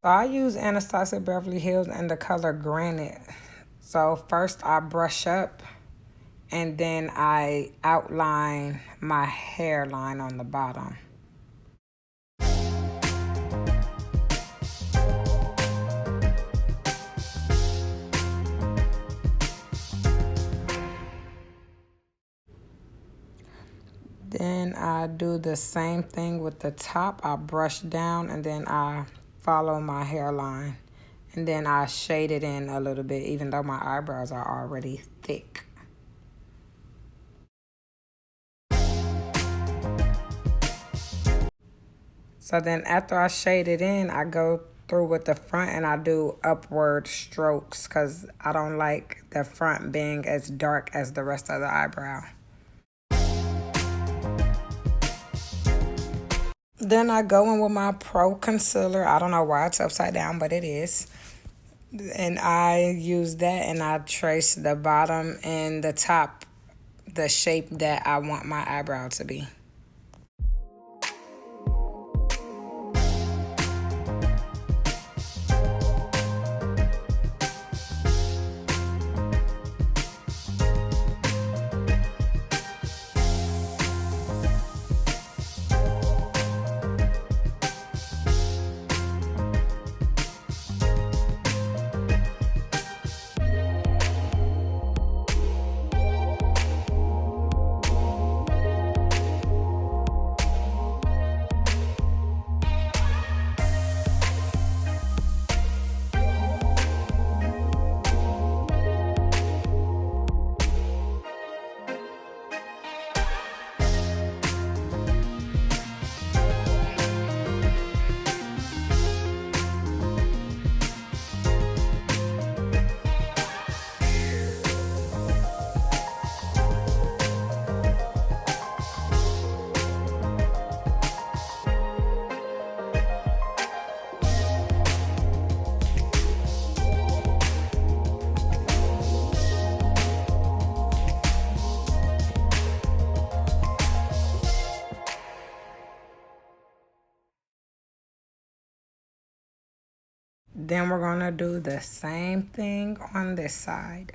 I use Anastasia Beverly Hills in the color granite. So first I brush up and then I outline my hairline on the bottom. Then I do the same thing with the top. I brush down and then I follow my hairline. And then I shade it in a little bit, even though my eyebrows are already thick. So then after I shade it in, I go through with the front and I do upward strokes because I don't like the front being as dark as the rest of the eyebrow. Then I go in with my Pro Concealer. I don't know why it's upside down, but it is. And I use that and I trace the bottom and the top, the shape that I want my eyebrow to be. Then we're gonna do the same thing on this side.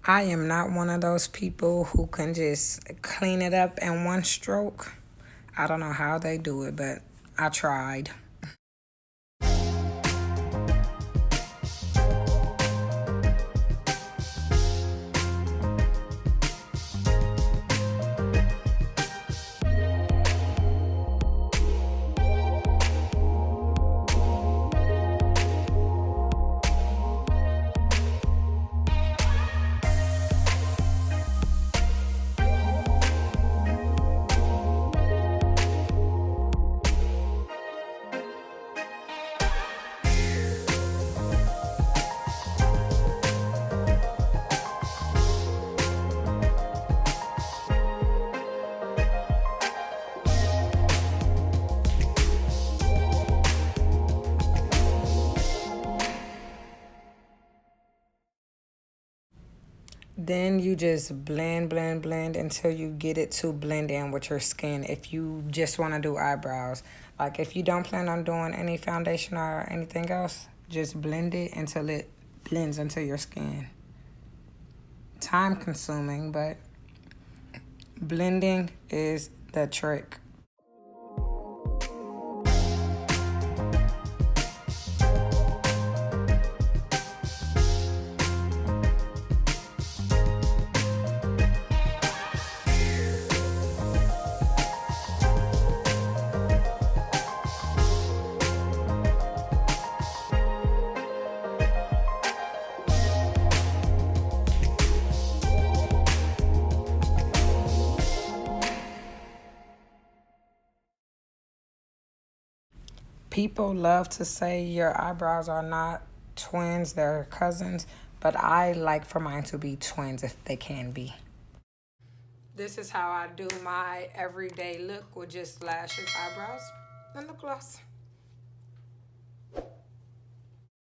I am not one of those people who can just clean it up in one stroke. I don't know how they do it, but I tried. Then you just blend, blend, blend until you get it to blend in with your skin. If you just want to do eyebrows, like if you don't plan on doing any foundation or anything else, just blend it until it blends into your skin. Time consuming, but blending is the trick. People love to say your eyebrows are not twins, they're cousins, but I like for mine to be twins if they can be. This is how I do my everyday look with just lashes, eyebrows, and lip gloss.